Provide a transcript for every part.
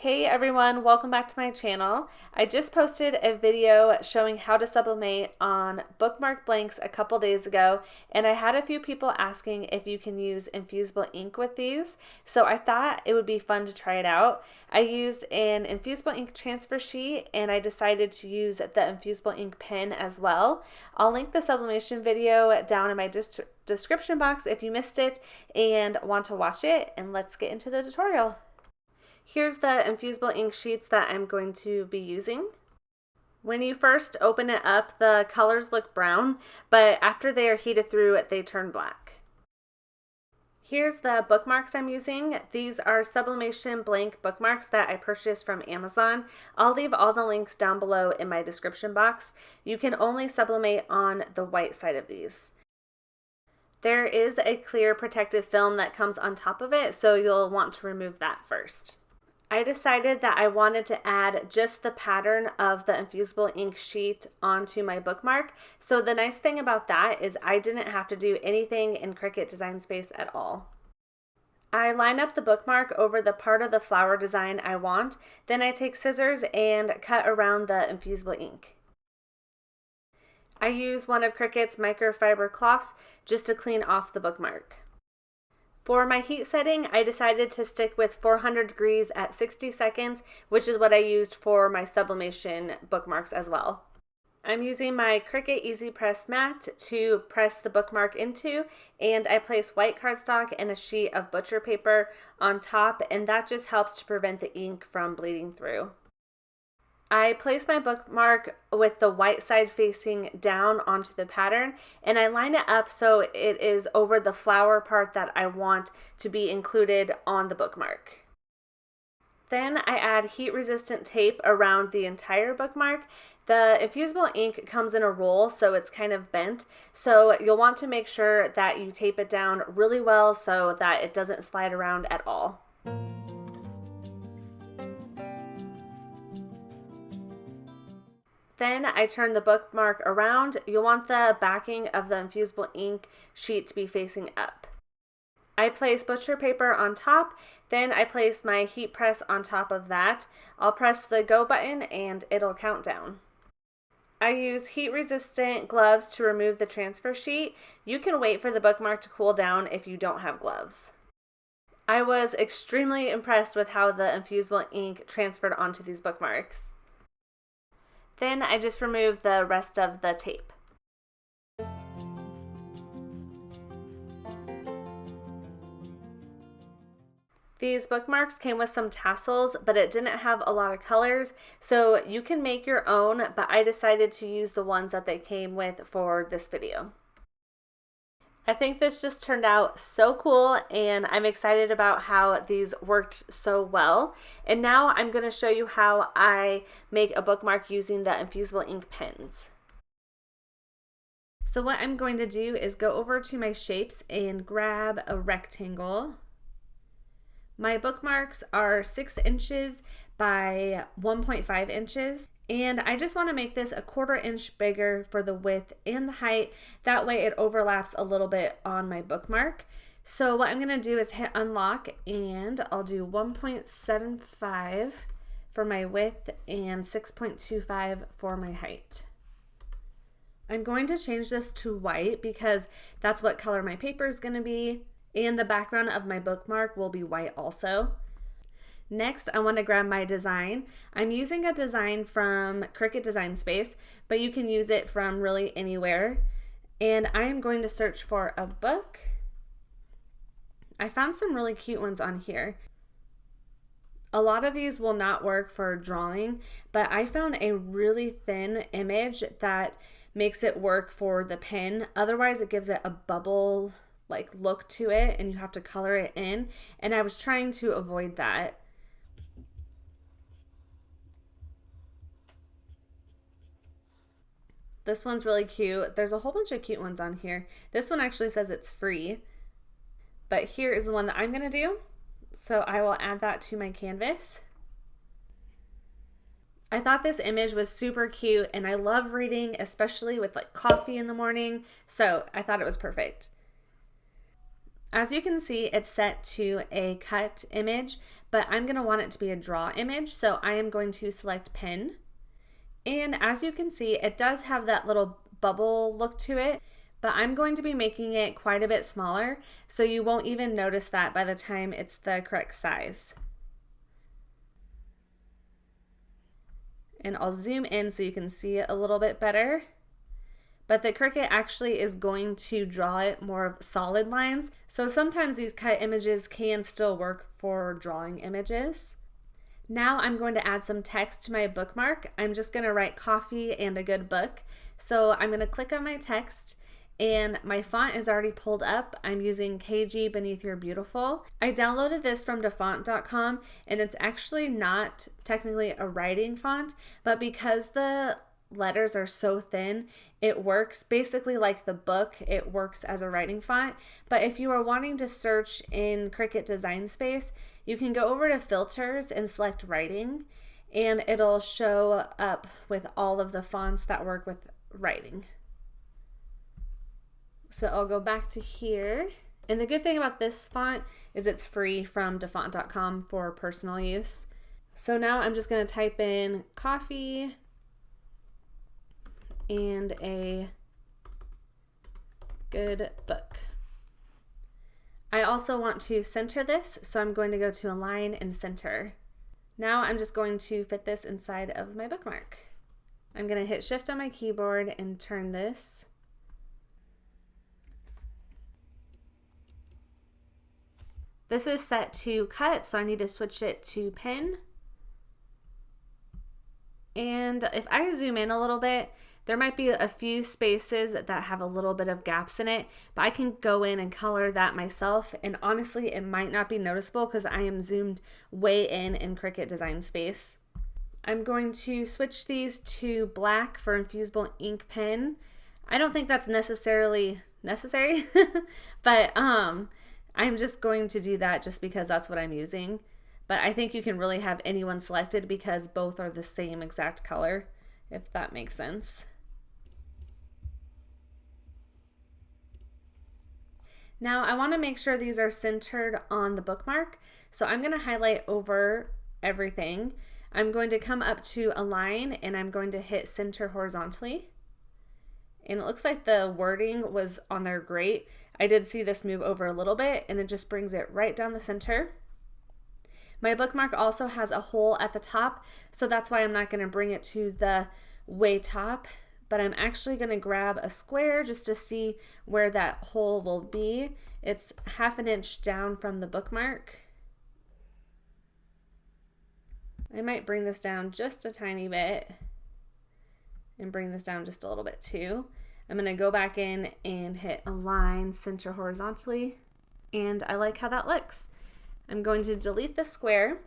Hey everyone, welcome back to my channel. I just posted a video showing how to sublimate on bookmark blanks a couple days ago, and I had a few people asking if you can use infusible ink with these, so I thought it would be fun to try it out. I used an infusible ink transfer sheet and I decided to use the infusible ink pen as well. I'll link the sublimation video down in my description box if you missed it and want to watch it, and let's get into the tutorial. Here's the infusible ink sheets that I'm going to be using. When you first open it up, the colors look brown, but after they are heated through, they turn black. Here's the bookmarks I'm using. These are sublimation blank bookmarks that I purchased from Amazon. I'll leave all the links down below in my description box. You can only sublimate on the white side of these. There is a clear protective film that comes on top of it, so you'll want to remove that first. I decided that I wanted to add just the pattern of the infusible ink sheet onto my bookmark. So the nice thing about that is I didn't have to do anything in Cricut Design Space at all. I line up the bookmark over the part of the flower design I want, then I take scissors and cut around the infusible ink. I use one of Cricut's microfiber cloths just to clean off the bookmark. For my heat setting, I decided to stick with 400 degrees at 60 seconds, which is what I used for my sublimation bookmarks as well. I'm using my Cricut Easy Press mat to press the bookmark into, and I place white cardstock and a sheet of butcher paper on top, and that just helps to prevent the ink from bleeding through. I place my bookmark with the white side facing down onto the pattern, and I line it up so it is over the flower part that I want to be included on the bookmark. Then I add heat-resistant tape around the entire bookmark. The infusible ink comes in a roll, so it's kind of bent, so you'll want to make sure that you tape it down really well so that it doesn't slide around at all. Then I turn the bookmark around. You'll want the backing of the infusible ink sheet to be facing up. I place butcher paper on top, then I place my heat press on top of that. I'll press the go button and it'll count down. I use heat-resistant gloves to remove the transfer sheet. You can wait for the bookmark to cool down if you don't have gloves. I was extremely impressed with how the infusible ink transferred onto these bookmarks. Then I just remove the rest of the tape. These bookmarks came with some tassels, but it didn't have a lot of colors, so you can make your own, but I decided to use the ones that they came with for this video. I think this just turned out so cool, and I'm excited about how these worked so well. And now I'm going to show you how I make a bookmark using the infusible ink pens. So what I'm going to do is go over to my shapes and grab a rectangle. My bookmarks are 6 inches by 1.5 inches. And I just want to make this a 1/4 inch bigger for the width and the height. That way it overlaps a little bit on my bookmark. So what I'm going to do is hit unlock, and I'll do 1.75 for my width and 6.25 for my height. I'm going to change this to white because that's what color my paper is going to be, and the background of my bookmark will be white also. Next, I want to grab my design. I'm using a design from Cricut Design Space, but you can use it from really anywhere. And I am going to search for a book. I found some really cute ones on here. A lot of these will not work for drawing, but I found a really thin image that makes it work for the pen. Otherwise, it gives it a bubble like look to it, and you have to color it in. And I was trying to avoid that. This one's really cute. There's a whole bunch of cute ones on here. This one actually says it's free, but here is the one that I'm gonna do. So I will add that to my canvas. I thought this image was super cute, and I love reading, especially with like coffee in the morning. So I thought it was perfect. As you can see, it's set to a cut image, but I'm going to want it to be a draw image, so I am going to select pen. And as you can see, it does have that little bubble look to it, but I'm going to be making it quite a bit smaller, so you won't even notice that by the time it's the correct size. And I'll zoom in so you can see it a little bit better. But the Cricut actually is going to draw it more of solid lines. So sometimes these cut images can still work for drawing images. Now I'm going to add some text to my bookmark. I'm just going to write coffee and a good book. So I'm going to click on my text and my font is already pulled up. I'm using KG Beneath Your Beautiful. I downloaded this from dafont.com and it's actually not technically a writing font, but because the letters are so thin, it works basically like the book. It works as a writing font. But if you are wanting to search in Cricut Design Space, you can go over to filters and select writing, and it'll show up with all of the fonts that work with writing. So I'll go back to here. And the good thing about this font is it's free from dafont.com for personal use. So now I'm just going to type in coffee and a good book. I also want to center this, so I'm going to go to Align and Center. Now I'm just going to fit this inside of my bookmark. I'm going to hit Shift on my keyboard and turn this. This is set to cut, so I need to switch it to pen. And if I zoom in a little bit, there might be a few spaces that have a little bit of gaps in it, but I can go in and color that myself. And honestly, it might not be noticeable because I am zoomed way in Cricut Design Space. I'm going to switch these to black for Infusible Ink Pen. I don't think that's necessarily necessary, but I'm just going to do that just because that's what I'm using. But I think you can really have anyone selected because both are the same exact color, if that makes sense. Now I want to make sure these are centered on the bookmark, so I'm going to highlight over everything. I'm going to come up to Align and I'm going to hit Center Horizontally. And it looks like the wording was on there great. I did see this move over a little bit and it just brings it right down the center. My bookmark also has a hole at the top, so that's why I'm not going to bring it to the way top, but I'm actually going to grab a square just to see where that hole will be. It's 1/2 inch down from the bookmark. I might bring this down just a tiny bit and bring this down just a little bit too. I'm going to go back in and hit Align, Center Horizontally, and I like how that looks. I'm going to delete the square,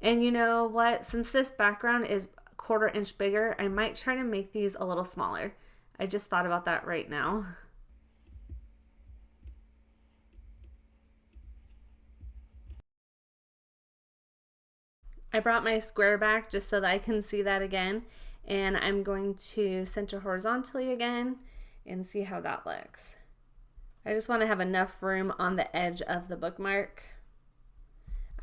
and you know what, since this background is 1/4 inch bigger, I might try to make these a little smaller. I just thought about that right now. I brought my square back just so that I can see that again, and I'm going to center horizontally again and see how that looks. I just want to have enough room on the edge of the bookmark.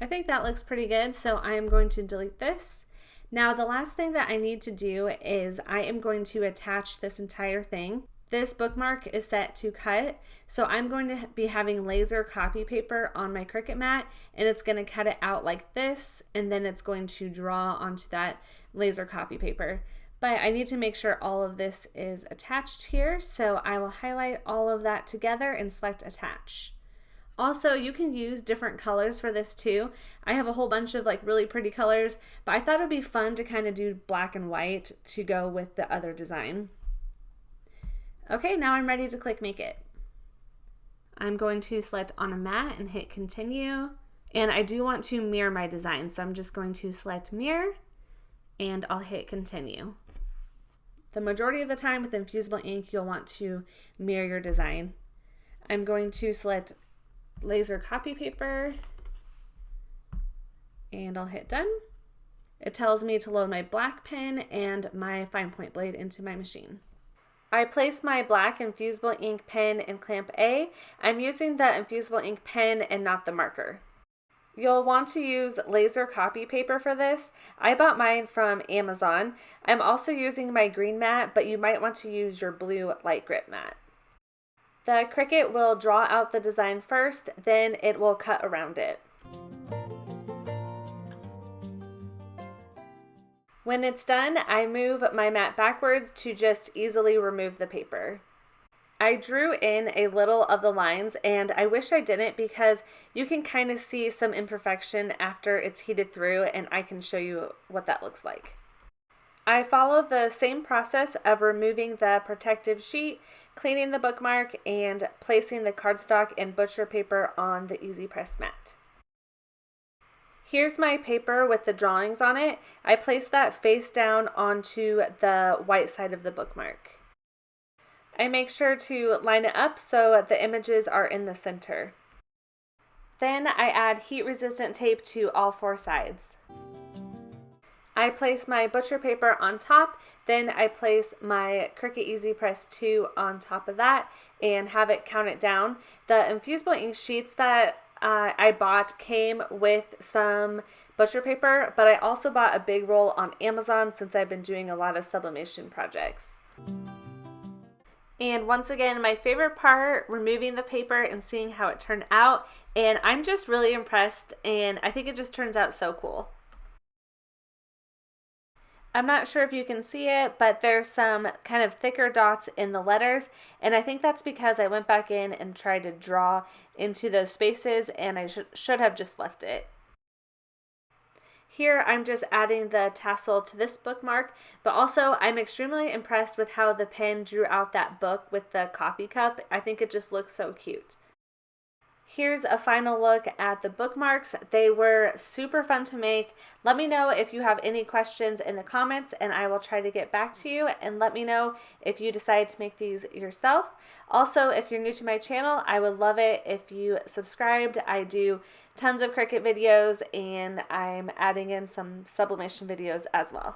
I think that looks pretty good, so I am going to delete this. Now the last thing that I need to do is I am going to attach this entire thing. This bookmark is set to cut, so I'm going to be having laser copy paper on my Cricut mat, and it's going to cut it out like this, and then it's going to draw onto that laser copy paper. But I need to make sure all of this is attached here, so I will highlight all of that together and select attach. Also, you can use different colors for this too. I have a whole bunch of like really pretty colors, but I thought it would be fun to kind of do black and white to go with the other design. Okay, now I'm ready to click Make It. I'm going to select on a mat and hit Continue. And I do want to mirror my design, so I'm just going to select Mirror and I'll hit Continue. The majority of the time with Infusible ink, you'll want to mirror your design. I'm going to select laser copy paper and I'll hit Done. It tells me to load my black pen and my fine point blade into my machine. I place my black Infusible ink pen in clamp A. I'm using the Infusible ink pen and not the marker. You'll want to use laser copy paper for this. I bought mine from Amazon. I'm also using my green mat, but you might want to use your blue light grip mat. The Cricut will draw out the design first, then it will cut around it. When it's done, I move my mat backwards to just easily remove the paper. I drew in a little of the lines, and I wish I didn't because you can kind of see some imperfection after it's heated through, and I can show you what that looks like. I follow the same process of removing the protective sheet, cleaning the bookmark, and placing the cardstock and butcher paper on the Easy Press mat. Here's my paper with the drawings on it. I place that face down onto the white side of the bookmark. I make sure to line it up so the images are in the center. Then I add heat-resistant tape to all 4 sides. I place my butcher paper on top, then I place my Cricut Easy Press 2 on top of that and have it count it down. The Infusible ink sheets that I bought came with some butcher paper, but I also bought a big roll on Amazon since I've been doing a lot of sublimation projects. And once again, my favorite part, removing the paper and seeing how it turned out. And I'm just really impressed, and I think it just turns out so cool. I'm not sure if you can see it, but there's some kind of thicker dots in the letters, and I think that's because I went back in and tried to draw into those spaces, and I should have just left it. Here I'm just adding the tassel to this bookmark, but also I'm extremely impressed with how the pen drew out that book with the coffee cup. I think it just looks so cute. Here's a final look at the bookmarks. They were super fun to make. Let me know if you have any questions in the comments and I will try to get back to you, and let me know if you decide to make these yourself. Also, if you're new to my channel, I would love it if you subscribed. I do tons of Cricut videos and I'm adding in some sublimation videos as well.